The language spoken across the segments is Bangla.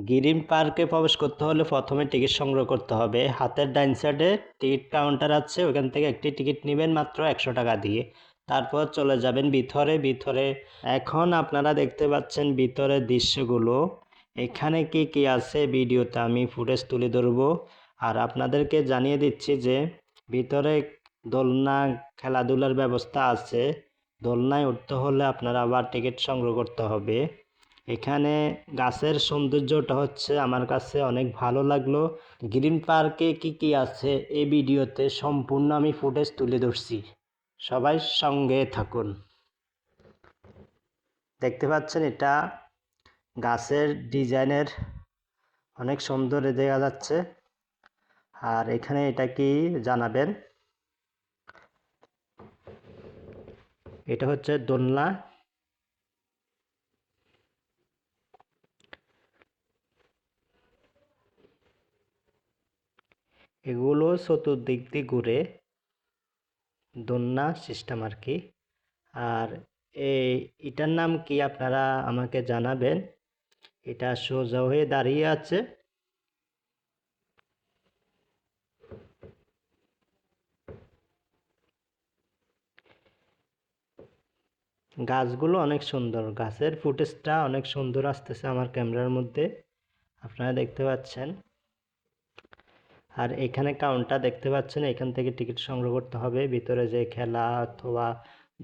গ্রিন পার্কে প্রবেশ করতে হলে প্রথমে টিকিট সংগ্রহ করতে হবে। হাতের ডাইন সাইডে টিকিট কাউন্টার আছে, ওখান থেকে একটি টিকিট নেবেন মাত্র 100 টাকা দিয়ে। তারপর চলে যাবেন ভিতরে। এখন আপনারা দেখতে পাচ্ছেন ভিতরের দৃশ্যগুলো। এখানে কি কি আছে ভিডিওতে আমি ফুটেজ তুলে ধরবো। আর আপনাদেরকে জানিয়ে দিচ্ছি যে ভিতরে দোলনা খেলাধুলার ব্যবস্থা আছে। দোলনায় উঠতে হলে আপনারা আবার টিকিট সংগ্রহ করতে হবে। এখানে গাছের সৌন্দর্যটা হচ্ছে আমার কাছে অনেক ভালো লাগলো। গ্রিন পার্কে কি কি আছে এই ভিডিওতে সম্পূর্ণ আমি ফুটেজ তুলে ধরছি, সবাই সঙ্গে থাকুন। দেখতে পাচ্ছেন এটা গাছের ডিজাইনের অনেক সুন্দর দেখা যাচ্ছে। আর এখানে এটা কি জানাবেন। এটা হচ্ছে দোলনা। এগুলো চতুর্দিক দিয়ে ঘুরে দোলনা সিস্টেম আর কি। আর এটার নাম কি আপনারা আমাকে জানাবেন। এটা সোজা হয়ে দাঁড়িয়ে আছে। গাছগুলো অনেক সুন্দর, গাছের ফুটেজটা অনেক সুন্দর আসতেছে আমার ক্যামেরার মধ্যে, আপনারা দেখতে পাচ্ছেন। আর এখানে কাউন্টার দেখতে পাচ্ছেন, এখান থেকে টিকিট সংগ্রহ করতে হবে। ভিতরে যে খেলা অথবা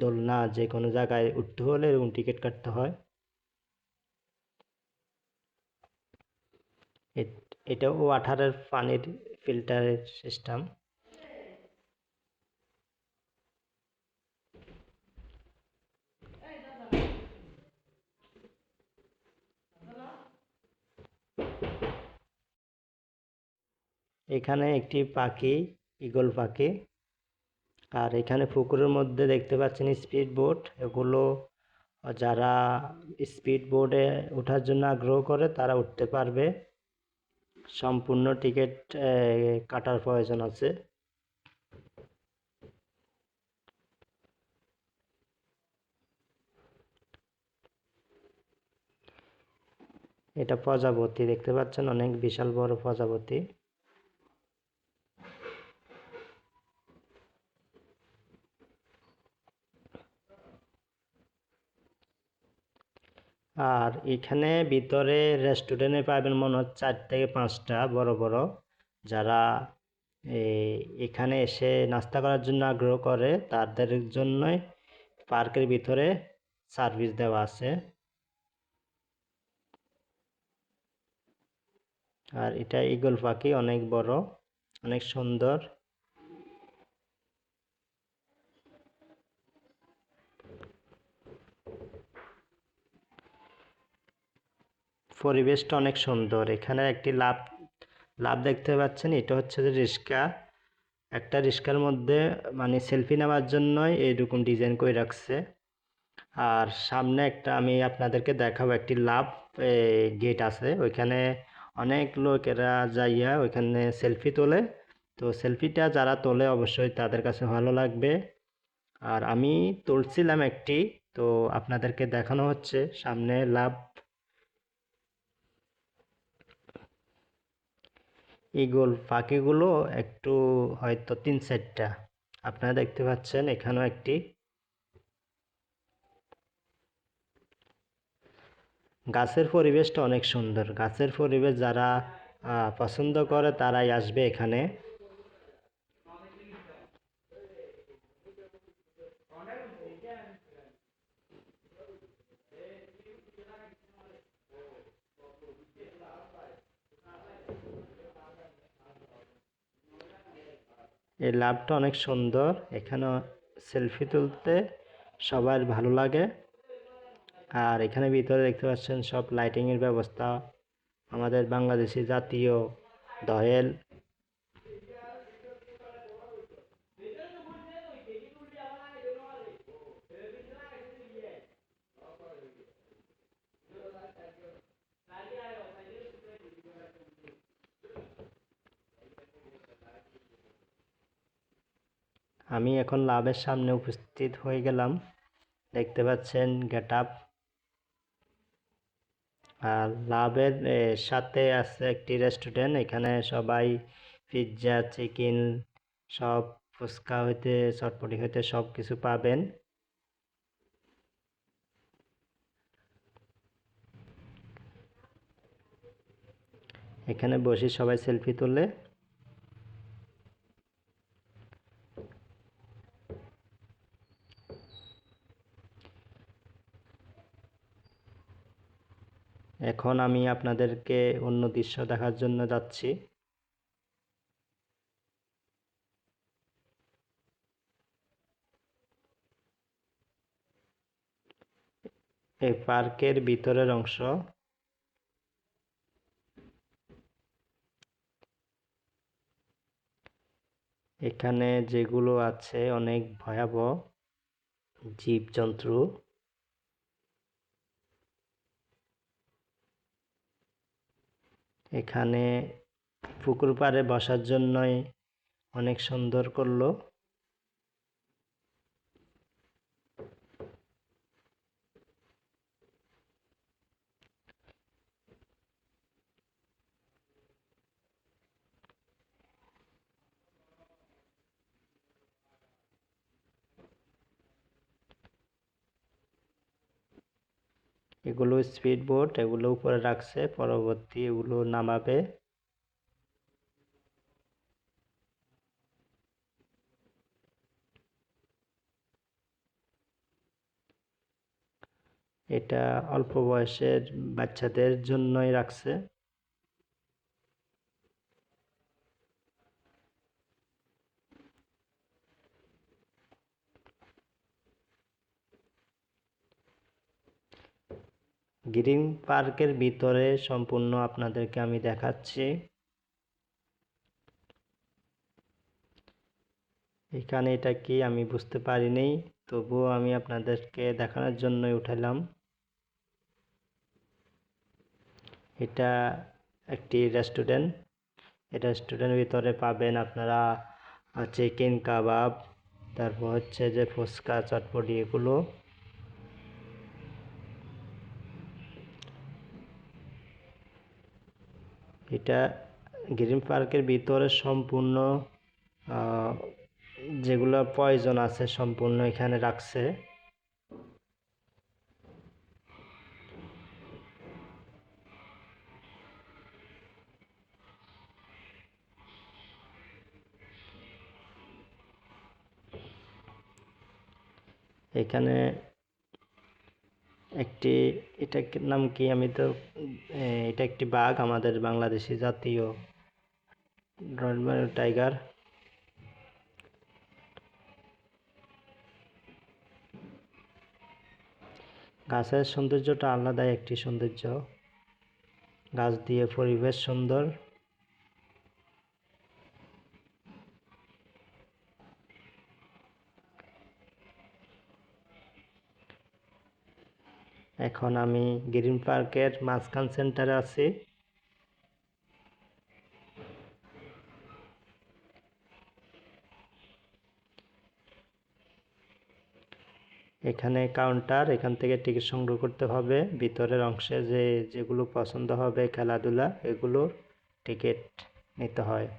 দোলনা যে কোনো জায়গায় উঠতে হলে এরকম টিকিট কাটতে হয়। এটা ওয়াটারের পানির ফিল্টারের সিস্টেম। এখানে একটি পাখি, ঈগল পাখি। আর এখানে পুকুরের মধ্যে দেখতে পাচ্ছেন স্পিড বোট। এগুলো যারা স্পিড বোটে ওঠার জন্য আগ্রহ করে তারা উঠতে পারবে। সম্পূর্ণ টিকিট কাটার প্রয়োজন আছে। এটা প্রজাপতি দেখতে পাচ্ছেন, অনেক বিশাল বড় প্রজাপতি। আর এখানে ভিতরে রেস্টুরেন্টে পাবেন মনে হচ্ছে 4 থেকে 5টা বড় বড়। যারা এখানে এসে নাস্তা করার জন্য আগ্রহ করে তাদের জন্যই পার্কের ভিতরে সার্ভিস দেওয়া আছে। আর এটা ঈগল পাখি, অনেক বড়, অনেক সুন্দর। পরিবেশটা অনেক সুন্দর। এখানে একটি লাভ লাভ দেখতে পাচ্ছেন, এটা হচ্ছে যে রিক্সা। একটা রিক্সার মধ্যে মানে সেলফি নেওয়ার জন্যই এইরকম ডিজাইন করে রাখছে। আর সামনে একটা আমি আপনাদেরকে দেখাবো, একটি লাভ গেট আছে। ওইখানে অনেক লোকেরা যাইয়া ওইখানে সেলফি তোলে। তো সেলফিটা যারা তোলে অবশ্যই তাদের কাছে ভালো লাগবে। আর আমি তুলছিলাম একটি, তো আপনাদেরকে দেখানো হচ্ছে সামনে লাভ। ঈগল পাখিগুলো একটু হয়তো 3-4টা আপনারা দেখতে পাচ্ছেন, এখানেও একটি। গাছের পরিবেশটা অনেক সুন্দর। গাছের পরিবেশ যারা পছন্দ করে তারাই আসবে এখানে। এই লাভটা অনেক সুন্দর। এখানে সেলফি তুলতে সবার ভালো লাগে। আর এখানে ভিতরে দেখতে পাচ্ছেন সব লাইটিংয়ের ব্যবস্থা, আমাদের বাংলাদেশি জাতীয় দোয়েল। আমি এখন লাভের সামনে উপস্থিত হয়ে গেলাম। দেখতে পাচ্ছেন গেট আপ। আর লাভের সাথে আছে একটি রেস্টুরেন্ট, এখানে সবাই পিৎজা, চিকেন, সব ফুচকা হইতে চটপটি হইতে সব কিছু পাবেন। এখানে বসে সবাই সেলফি তোলে। এখন আমি আপনাদেরকে অন্য দৃশ্য দেখার জন্য যাচ্ছি। এই পার্কের ভিতরের অংশ। এখানে যেগুলো আছে অনেক ভয়াবহ জীবজন্তু। এখানে পুকুর পাড়ে বসার জন্যই অনেক সুন্দর করলো। এগুলো স্পিড বোট, এগুলো উপরে রাখছে, পরবর্তী এগুলো নামাবে। এটা অল্প বয়সের বাচ্চাদের জন্যই রাখছে। গ্রিন পার্কের ভিতরে সম্পূর্ণ আপনাদেরকে আমি দেখাচ্ছি। এখানে এটা কি আমি বুঝতে পারিনি, তবুও আমি আপনাদেরকে দেখানোর জন্যই উঠালাম। এটা একটি রেস্টুরেন্ট। এই রেস্টুরেন্টের ভিতরে পাবেন আপনারা চিকেন কাবাব, তারপর হচ্ছে যে ফুচকা, চটপটি এগুলো। এটা গ্রিন পার্কের ভিতরে সম্পূর্ণ যেগুলো প্রয়োজন আছে সম্পূর্ণ এখানে রাখছে। এখানে একটি, এটা নাম কি আমি তো এটা একটি বাঘ, আমাদের বাংলাদেশি জাতীয় রয়েল টাইগার। গাছের সৌন্দর্যটা আলাদাই একটি সৌন্দর্য, গাছ দিয়ে পরিবেশ সুন্দর। এখন আমি গ্রিন পার্কের মাঝখান সেন্টারে আছি। এখানে কাউন্টার, এখান থেকে টিকিট সংগ্রহ করতে হবে। ভিতরের অংশে যেগুলো পছন্দ হবে খেলাধুলা, এগুলোর টিকিট নিতে হয়।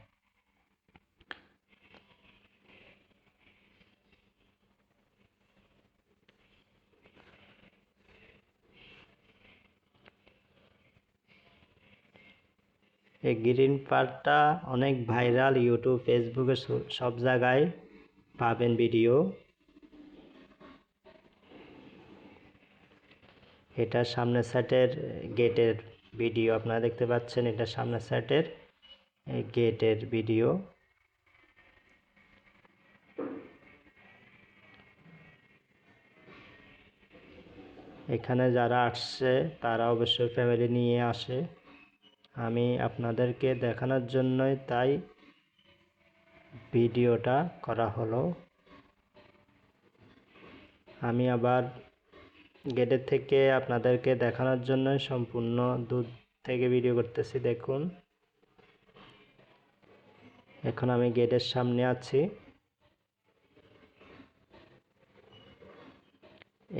এই গ্রিন পার্কটা অনেক ভাইরাল, ইউটিউব, ফেসবুকে সব জায়গায় পাবেন ভিডিও। এটা সামনের সাইডের গেটের ভিডিও আপনারা দেখতে পাচ্ছেন, এটা সামনের সাইডের গেটের ভিডিও। এখানে যারা আসছে তারা অবশ্যই ফ্যামিলি নিয়ে আসে। আমি আপনাদেরকে দেখানোর জন্যই তাই ভিডিওটা করা হলো। আমি আবার গেটের থেকে আপনাদেরকে দেখানোর জন্য সম্পূর্ণ দূর থেকে ভিডিও করতেছি। দেখুন, এখন আমি গেটের সামনে আছি।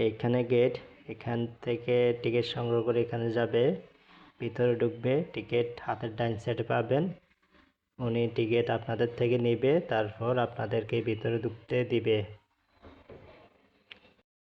এইখানে গেট, এখান থেকে টিকিট সংগ্রহ করে এখানে যাবে, ভিতরে ঢুকবে, টিকিট হাতের ডান সাইডে পাবেন। উনি টিকিট আপনাদের থেকে নেবে, তারপর আপনাদেরকে ভিতরে ঢুকতে দিবে।